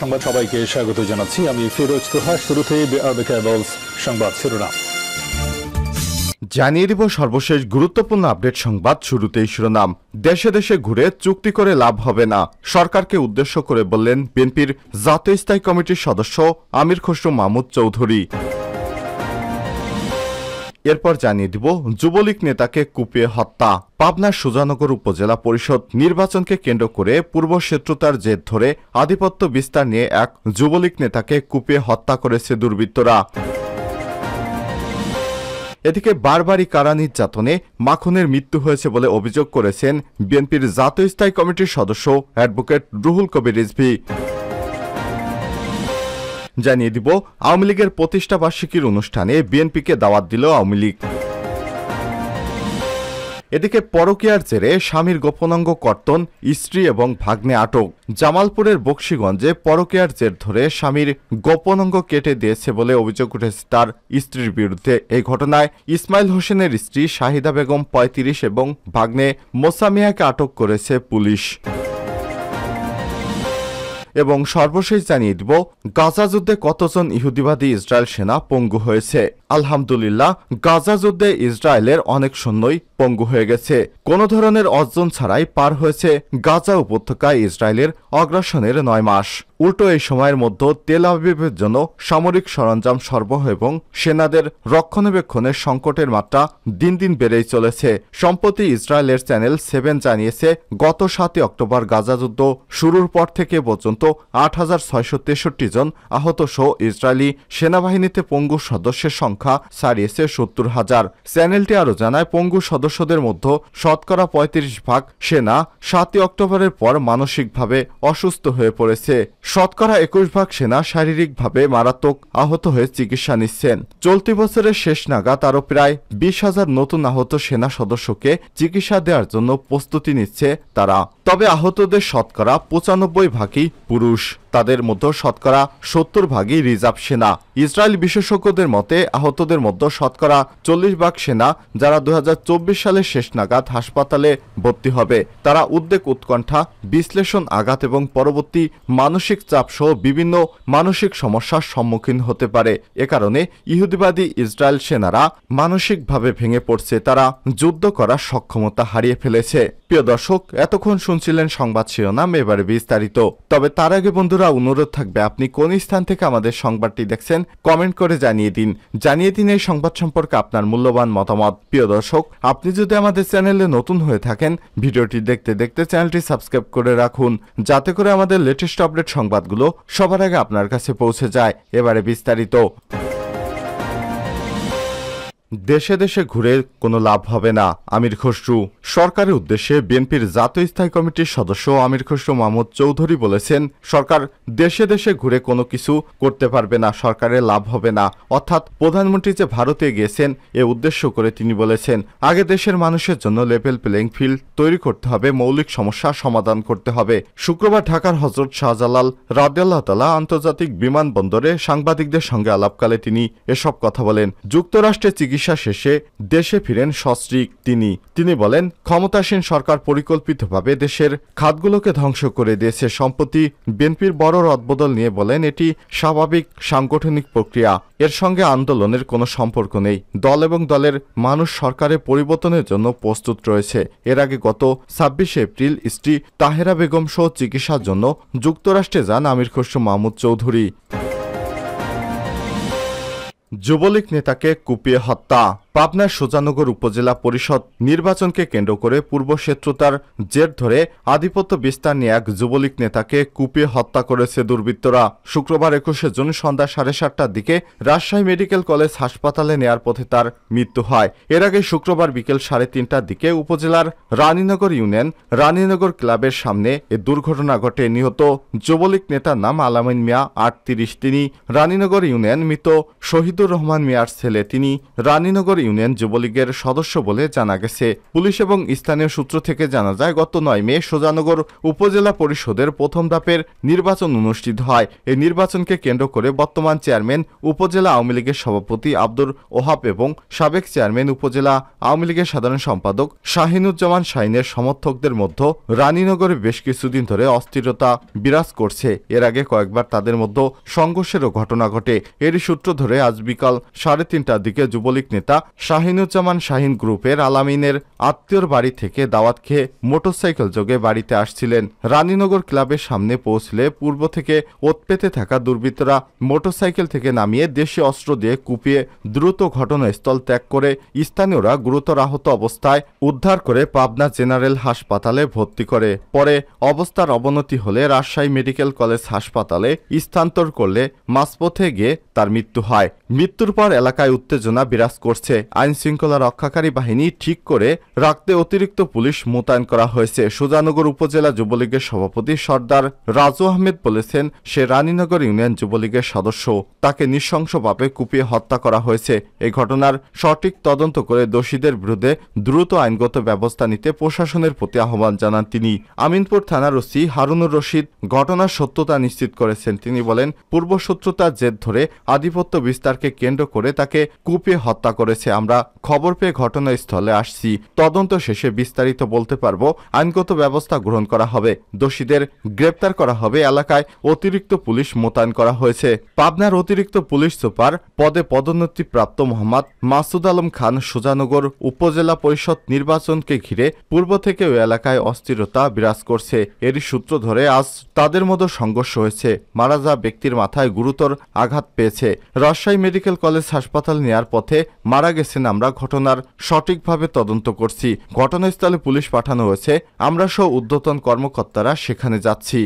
সংবাদ সবাইকে স্বাগত জানাচ্ছি। আমি ফিরোজ তোহা। শুরুতে সংবাদ শিরোনাম জানিয়ে দিব সর্বশেষ গুরুত্বপূর্ণ আপডেট সংবাদ। শুরুতেই শিরোনাম। দেশে দেশে ঘুরে চুক্তি করে লাভ হবে না, সরকারকে উদ্দেশ্য করে বললেন বিএনপির জাতীয় স্থায়ী কমিটির সদস্য আমির খসরু মাহমুদ চৌধুরী। এরপর জানিয়ে দিব যুবলীগ নেতাকে কুপিয়ে হত্যা। পাবনার সুজানগর উপজেলা পরিষদ নির্বাচনকে কেন্দ্র করে পূর্ব শত্রুতার জের ধরে আধিপত্য বিস্তার নিয়ে এক যুবলীগ নেতাকে কুপিয়ে হত্যা করেছে দুর্বৃত্তরা। এদিকে বারবারই কারা নির্যাতনে মাখনের মৃত্যু হয়েছে বলে অভিযোগ করেছেন বিএনপির জাতীয় স্থায়ী কমিটির সদস্য অ্যাডভোকেট রুহুল কবির রিজভী। জানিয়ে দিব আওয়ামী লীগের প্রতিষ্ঠা বার্ষিকীর অনুষ্ঠানে বিএনপিকে দাওয়াত দিল আওয়ামী লীগ। এদিকে পরকীয়ার জেরে স্বামীর গোপনাঙ্গ কর্তন, স্ত্রী এবং ভাগ্নে আটক। জামালপুরের বকশীগঞ্জে পরকীয়ার জের ধরে স্বামীর গোপনাঙ্গ কেটে দিয়েছে বলে অভিযোগ উঠেছে তার স্ত্রীর বিরুদ্ধে। এই ঘটনায় ইসমাইল হোসেনের স্ত্রী শাহিদা বেগম ৩৫ এবং ভাগ্নে মোসামিয়াকে আটক করেছে পুলিশ। এবং সর্বশেষ জানিয়ে দিব গাজা যুদ্ধে কতজন ইহুদিবাদী ইসরায়েল সেনা পঙ্গু হয়েছে। আলহামদুলিল্লাহ, গাজা যুদ্ধে ইসরায়েলের অনেক সৈন্যই পঙ্গু হয়ে গেছে। কোনো ধরনের অর্জন ছাড়াই পার হয়েছে গাজা উপত্যকায় ইসরায়েলের অগ্রাসনের ৯ মাস। উল্টো এই সময়ের মধ্যে তেল আবিবের জন্য সামরিক সরঞ্জাম সরবরাহ এবং সেনাদের রক্ষণাবেক্ষণের সংকটের মাত্রা দিন দিন বেড়েই চলেছে। সম্প্রতি ইসরায়েলের চ্যানেল 7 জানিয়েছে গত ৭ অক্টোবর গাজা যুদ্ধ শুরুর পর থেকে পর্যন্ত ৮,৬৬৩ জন আহত সহ ইসরায়েলি সেনাবাহিনীতে পঙ্গু সদস্যের সংখ্যা ছাড়িয়েছে ৭০,০০০। চ্যানেলটি আরও জানায় পঙ্গু সদস্যদের মধ্যে শতকরা ৩৫% সেনা ৭ অক্টোবরের পর মানসিকভাবে অসুস্থ হয়ে পড়েছে। শতকরা ২১% সেনা শারীরিকভাবে মারাত্মক আহত হয়ে চিকিৎসা নিচ্ছেন। চলতি বছরের শেষ নাগাদ আরও প্রায় ২০,০০০ নতুন আহত সেনা সদস্যকে চিকিৎসা দেওয়ার জন্য প্রস্তুতি নিচ্ছে তারা। তবে আহতদের শতকরা ৯৫% পুরুষ, তাদের মধ্যে শতকরা ৭০% রিজার্ভ সেনা। ইসরায়েল বিশেষজ্ঞদের মতে আহতদের মধ্যে শতকরা ৪০% সেনা যারা ২০২৪ সালের শেষ নাগাদ হাসপাতালে ভর্তি হবে। তারা উদ্বেগ, উৎকণ্ঠা, বিশ্লেষণ, আঘাত এবং পরবর্তী মানসিক চাপ সহ বিভিন্ন মানসিক সমস্যার সম্মুখীন হতে পারে। এ কারণে ইহুদিবাদী ইসরায়েল সেনারা মানসিকভাবে ভেঙে পড়ছে, তারা যুদ্ধ করার সক্ষমতা হারিয়ে ফেলেছে। প্রিয় দর্শক, এতক্ষণ শুনছিলেন সংবাদ শিরোনাম, এবারে বিস্তারিত। তবে তার আগে বন্ধুরা অনুরোধ থাকবে আপনি কোন স্থান থেকে আমাদের সংবাদটি দেখছেন কমেন্ট করে জানিয়ে দিন এই সংবাদ সম্পর্কে আপনার মূল্যবান মতামত। প্রিয় দর্শক, আপনি যদি আমাদের চ্যানেলে নতুন হয়ে থাকেন ভিডিওটি দেখতে দেখতে চ্যানেলটি সাবস্ক্রাইব করে রাখুন, যাতে করে আমাদের লেটেস্ট আপডেট সংবাদগুলো সবার আগে আপনার কাছে পৌঁছে যায়। এবারে বিস্তারিত। দেশে দেশে ঘুরে কোনো লাভ হবে না, আমির খসরু। সরকারের উদ্দেশ্যে বিএনপির জাতীয় স্থায়ী কমিটির সদস্য আমির খসরু মাহমুদ চৌধুরী বলেছেন, সরকার দেশে দেশে ঘুরে কোনো কিছু করতে পারবে না, সরকারের লাভ হবে না। অর্থাৎ প্রধানমন্ত্রী যে ভারতে গিয়েছেন এ উদ্দেশ্য করে তিনি বলেছেন, আগে দেশের মানুষের জন্য লেভেল প্লেইং ফিল্ড তৈরি করতে হবে, মৌলিক সমস্যা সমাধান করতে হবে। শুক্রবার ঢাকার হযরত শাহজালাল রাদিয়াল্লাহু তাআলা আন্তর্জাতিক বিমানবন্দরে সাংবাদিকদের সঙ্গে আলাপকালে তিনি এসব কথা বলেন। যুক্তরাষ্ট্রে চিকিৎসা শেষে দেশে ফিরেন সস্ত্রীক তিনি বলেন, ক্ষমতাসীন সরকার পরিকল্পিতভাবে দেশের খাতগুলোকে ধ্বংস করে দিয়েছে। সম্প্রতি বিএনপির বড় রদবদল নিয়ে বলেন, এটি স্বাভাবিক সাংগঠনিক প্রক্রিয়া, এর সঙ্গে আন্দোলনের কোনো সম্পর্ক নেই। দল এবং দলের মানুষ সরকারের পরিবর্তনের জন্য প্রস্তুত রয়েছে। এর আগে গত ২৬ এপ্রিল স্ত্রী তাহেরা বেগম সহ চিকিৎসার জন্য যুক্তরাষ্ট্রে যান আমির খসরু মাহমুদ চৌধুরী। যুবলীগ নেতাকে কুপিয়ে হত্যা। পাবনার সুজানগর উপজেলা পরিষদ নির্বাচনকে কেন্দ্র করে পূর্ব শত্রুতার জের ধরে আধিপত্য বিস্তার নিয়ে এক যুবলীগ নেতাকে কুপিয়ে হত্যা করেছে দুর্বৃত্তরা। শুক্রবার ২১ জুন সন্ধ্যা ৭:৩০টার দিকে রাজশাহী মেডিকেল কলেজ হাসপাতালে নেয়ার পথে তার মৃত্যু হয়। এর আগে শুক্রবার বিকেল ৩:৩০টার দিকে উপজেলার রানীনগর ইউনিয়ন রানীনগর ক্লাবের সামনে এ দুর্ঘটনা ঘটে। নিহত যুবলীগ নেতার নাম আলামিন মিয়া, ৩৮। তিনি রানীনগর ইউনিয়ন মৃত শহীদুর রহমান মিয়ার ছেলে। তিনি রানীনগর ইউনিয়ন যুবলীগের সদস্য বলে জানা গেছে। পুলিশ এবং স্থানীয় সূত্র থেকে জানা যায়, গত 9 মে সুজানগর উপজেলা পরিষদের প্রথম ধাপের নির্বাচন অনুষ্ঠিত হয়। এই নির্বাচনকে কেন্দ্র করে বর্তমান চেয়ারম্যান উপজেলা আওয়ামী লীগের সভাপতি আব্দুর ওহাব এবং সাবেক চেয়ারম্যান উপজেলা আওয়ামী লীগের সাধারণ সম্পাদক শাহিনুজ্জামান শাহিনের সমর্থকদের মধ্যে রানীনগরে বেশ কিছুদিন ধরে অস্থিরতা বিরাজ করছে। এর আগে কয়েকবার তাদের মধ্যে সংঘর্ষেরও ঘটনা ঘটে। এরই সূত্র ধরে আজ বিকাল 3:30টার দিকে যুবলীগ নেতা শাহিনুজ্জামান শাহিন গ্রুপের আলামিনের আত্মীয়র বাড়ি থেকে দাওয়াত খেয়ে মোটরসাইকেল যোগে বাড়িতে আসছিলেন। রানীনগর ক্লাবের সামনে পৌঁছলে পূর্ব থেকে ওত পেতে থাকা দুর্বৃত্তরা মোটরসাইকেল থেকে নামিয়ে দেশীয় অস্ত্র দিয়ে কুপিয়ে দ্রুত ঘটনাস্থল ত্যাগ করে স্থানীয়রা গুরুতর আহত অবস্থায় উদ্ধার করে পাবনা জেনারেল হাসপাতালে ভর্তি করে। পরে অবস্থার অবনতি হলে রাজশাহী মেডিকেল কলেজ হাসপাতালে স্থানান্তর করলে মাঝপথে গিয়ে তার মৃত্যু হয়। মৃত্যুর পর এলাকায় উত্তেজনা বিরাজ করছে। আইন শৃঙ্খলা রক্ষাকারী বাহিনী ঠিক করে রাখতে অতিরিক্ত পুলিশ মোতায়েন করা হয়েছে। সুজানগর উপজেলা যুবলীগের সভাপতি সর্দার রাজু আহমেদ বলেছেন, সে রানীনগর ইউনিয়ন যুবলীগের সদস্য। তাকে নৃশংসভাবে কুপিয়ে হত্যা করা হয়েছে। এই ঘটনার সঠিক তদন্ত করে দোষীদের বিরুদ্ধে দ্রুত আইনগত ব্যবস্থা নিতে প্রশাসনের প্রতি আহ্বান জানান তিনি। আমিনপুর থানার ওসি হারুনুর রশিদ ঘটনার সত্যতা নিশ্চিত করেছেন। তিনি বলেন, পূর্বশত্রুতার জেদ ধরে আধিপত্য বিস্তারকে কেন্দ্র করে তাকে কুপিয়ে হত্যা করেছে। আমরা খবর পেয়ে ঘটনাস্থলে আসছি। তদন্ত শেষে বিস্তারিত বলতে পারবো। আইনগত ব্যবস্থা গ্রহণ করা হবে, দোষীদের গ্রেপ্তার করা হবে। এলাকায় অতিরিক্ত পুলিশ মোতায়েন করা হয়েছে। পাবনার অতিরিক্ত পুলিশ সুপার পদে পদোন্নতিপ্রাপ্ত মোহাম্মদ মাসুদ আলম খান সুজানগর উপজেলা পরিষদ নির্বাচনকে ঘিরে পূর্ব থেকে ওই এলাকায় অস্থিরতা বিরাজ করছে। এরই সূত্র ধরে আজ তাদের মধ্যে সংঘর্ষ হয়েছে। মারা যাওয়া ব্যক্তির মাথায় গুরুতর আঘাত পেয়েছে। রাজশাহী মেডিকেল কলেজ হাসপাতাল নেয়ার পথে মারা গেছেন। আমরা ঘটনার সঠিকভাবে তদন্ত করছি। ঘটনাস্থলে পুলিশ পাঠানো হয়েছে। আমরা সহ ঊর্ধ্বতন কর্মকর্তারা সেখানে যাচ্ছি।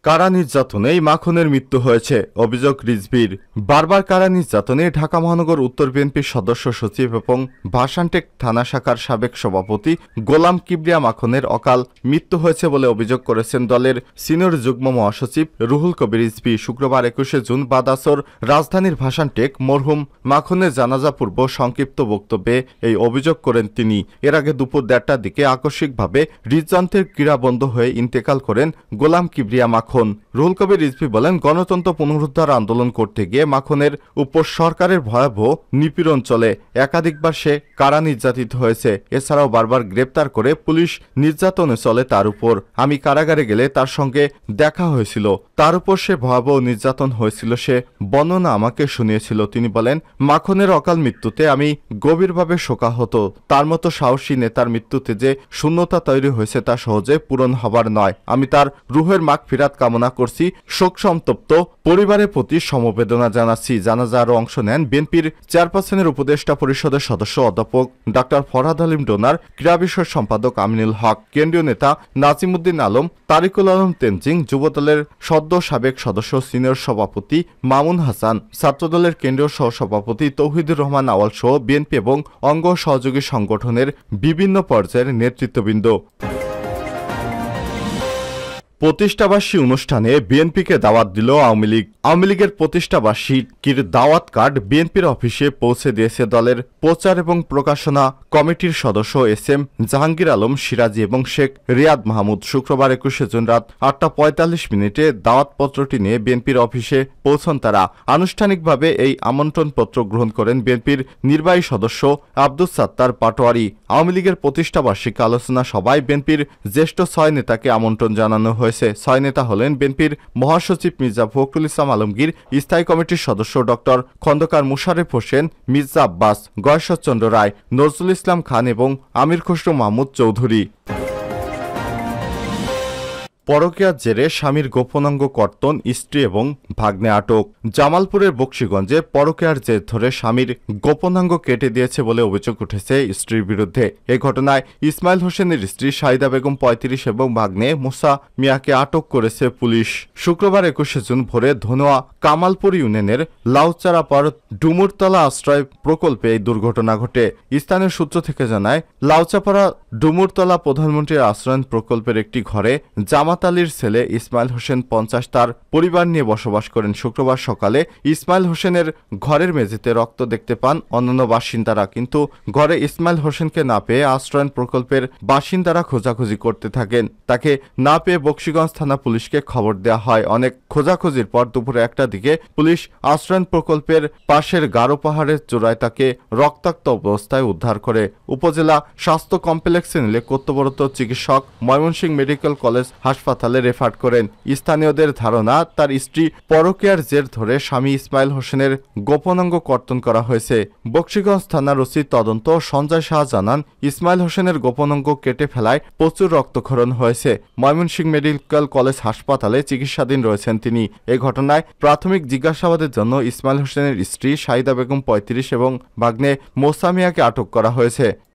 কারা নির্যাতনে মাখনের মৃত্যু হয়েছে, অভিযোগ রিজভির। বারবার কারা নির্যাতনে ঢাকা মহানগর উত্তর বিএনপির সদস্য সচিব এবং ভাসানটেক থানা শাখার সাবেক সভাপতি গোলাম কিবরিয়া মাখনের অকাল মৃত্যু হয়েছে বলে অভিযোগ করেছেন দলের সিনিয়র যুগ্ম মহাসচিব রুহুল কবির রিজভি। শুক্রবার 21শে জুন বাদাসর রাজধানীর ভাসানটেক মরহুম মাখনের জানাজা পূর্ব সংক্ষিপ্ত বক্তব্যে এই অভিযোগ করেন তিনি। এর আগে দুপুর 1:30টার দিকে আকস্মিকভাবে হৃদযন্ত্রের ক্রীড়া বন্ধ হয়ে ইন্তেকাল করেন গোলাম কিবরিয়া মাখন। রুহুল কবির রিজভি বলেন, গণতন্ত্র পুনরুদ্ধার আন্দোলন করতে গিয়ে মাখনের উপর সরকারের ভয়াবহ নিপীড়ন চলে। একাধিকবার সে কারা নির্যাতিত হয়েছে। এছাড়াও বারবার গ্রেপ্তার করে পুলিশ নির্যাতনে চলে তার উপর। আমি কারাগারে গেলে তার সঙ্গে দেখা হয়েছিল। তার উপর সে ভয়াবহ নির্যাতন হয়েছিল, সে বর্ণনা আমাকে শুনিয়েছিল। তিনি বলেন, মাখনের অকাল মৃত্যুতে আমি গভীরভাবে শোকাহত। তার মতো সাহসী নেতার মৃত্যুতে যে শূন্যতা তৈরি হয়েছে তা সহজে পূরণ হবার নয়। আমি তার রুহের মাগফিরাত কামনা করছি। শোক সন্তপ্ত পরিবারের প্রতি সমবেদনা জানাচ্ছি। জানাজা আরও অংশ নেন বিএনপির চেয়ারপারসনের উপদেষ্টা পরিষদের সদস্য অধ্যাপক ডক্টর ফরহাদ আলিম ডোনার, ক্রীড়া বিষয়ক সম্পাদক আমিনুল হক, কেন্দ্রীয় নেতা নাজিমুদ্দিন আলম, তারিকুল আলম তেনজিং, যুবদলের সদ্য সাবেক সদস্য সিনিয়র সভাপতি মামুন হাসান, ছাত্রদলের কেন্দ্রীয় সহসভাপতি তৌহিদুর রহমান আওয়াল সহ বিএনপি এবং অঙ্গ সহযোগী সংগঠনের বিভিন্ন পর্যায়ের নেতৃত্ববৃন্দ। প্রতিষ্ঠাবার্ষিকী অনুষ্ঠানে বিএনপিকে দাওয়াত দিল আওয়ামী লীগ। আওয়ামী লীগের প্রতিষ্ঠাবার্ষিকীর দাওয়াত কার্ড বিএনপির অফিসে পৌঁছে দিয়েছে দলের প্রচার এবং প্রকাশনা কমিটির সদস্য এস.এম. জাহাঙ্গীর আলম সিরাজি এবং শেখ রিয়াদ মাহমুদ। শুক্রবার 21শে জুন রাত 8:45 দাওয়াতপত্রটি নিয়ে বিএনপির অফিসে পৌঁছন তারা। আনুষ্ঠানিকভাবে এই আমন্ত্রণপত্র গ্রহণ করেন বিএনপির নির্বাহী সদস্য আব্দুস সাত্তার পাটোয়ারি। আওয়ামী লীগের প্রতিষ্ঠাবার্ষিকী আলোচনা সভায় বিএনপির জ্যেষ্ঠ 6 নেতাকে আমন্ত্রণ জানানো হয়েছে। 6 নেতা হলেন বিএনপির মহাসচিব মির্জা ফখরুল ইসলাম আলমগীর, স্থায়ী কমিটির সদস্য ডক্টর খন্দকার মুশারেফ হোসেন, মির্জা আব্বাস, গয়েশ্বরচন্দ্র রায়, নজরুল ইসলাম খান এবং আমির খসরু মাহমুদ চৌধুরী। পরকীয়ার জেরে স্বামীর গোপনাঙ্গ কর্তন, স্ত্রী এবং ভাগ্নে আটক। জামালপুরের বকশীগঞ্জে পরকীয়ার জের ধরে স্বামীর গোপনাঙ্গ কেটে দিয়েছে বলে অভিযোগ উঠেছে স্ত্রীর বিরুদ্ধে। এই ঘটনায় ইসমাইল হোসেনের স্ত্রী শাহিদা বেগম 35 এবং ভাগ্নে মুসা মিয়াকে আটক করেছে পুলিশ। শুক্রবার 21শে জুন ভোরে ধনোয়া কামালপুর ইউনিয়নের লাউচারাপাড় ডুমুরতলা আশ্রয় প্রকল্পে এই দুর্ঘটনা ঘটে। স্থানীয় সূত্র থেকে জানায়, লাউচাপাড়া ডুমুরতলা প্রধানমন্ত্রীর আশ্রয়ন প্রকল্পের একটি ঘরে জামাত জামাত আলীর ছেলে ইসমাইল হোসেন 50 তার পরিবার নিয়ে বসবাস করেন। শুক্রবার সকালে ইসমাইল হোসেনের ঘরের মেঝেতে রক্ত দেখতে পান অন্যান্য বাসিন্দারা, কিন্তু ঘরে ইসমাইল হোসেনকে না পেয়ে আশ্রয়ণ প্রকল্পের বাসিন্দারা খোঁজাখুঁজি করতে থাকেন। তাকে না পেয়ে বকশীগঞ্জ থানা পুলিশকে খবর দেওয়া হয়। অনেক খোঁজাখুঁজির পর দুপুরে 1টার দিকে পুলিশ আশ্রয়ণ প্রকল্পের পাশের গারো পাহাড়ের চূড়ায় তাকে রক্তাক্ত অবস্থায় উদ্ধার করে উপজেলা স্বাস্থ্য কমপ্লেক্সে নিলে কর্তব্যরত চিকিৎসক ময়মনসিংহ মেডিকেল কলেজ হাসপাতালে রেফার করেন। স্থানীয়দের ধারণা, তার স্ত্রী পরকীয়ার জের ধরে স্বামী ইসমাইল হোসেনের গোপনাঙ্গ কর্তন করা হয়েছে। বকশীগঞ্জ থানার ওসি তদন্ত সঞ্জয় শাহ জানান, ইসমাইল হোসেনের গোপনাঙ্গ কেটে ফেলায় প্রচুর রক্তক্ষরণ হয়েছে। ময়মনসিংহ মেডিকেল কলেজ হাসপাতালে চিকিৎসাধীন রয়েছেন তিনি। এই ঘটনায় প্রাথমিক জিজ্ঞাসাবাদের জন্য ইসমাইল হোসেনের স্ত্রী শাহিদা বেগম 35 এবং ভাগ্নে মোসামিয়াকে আটক করা হয়েছে।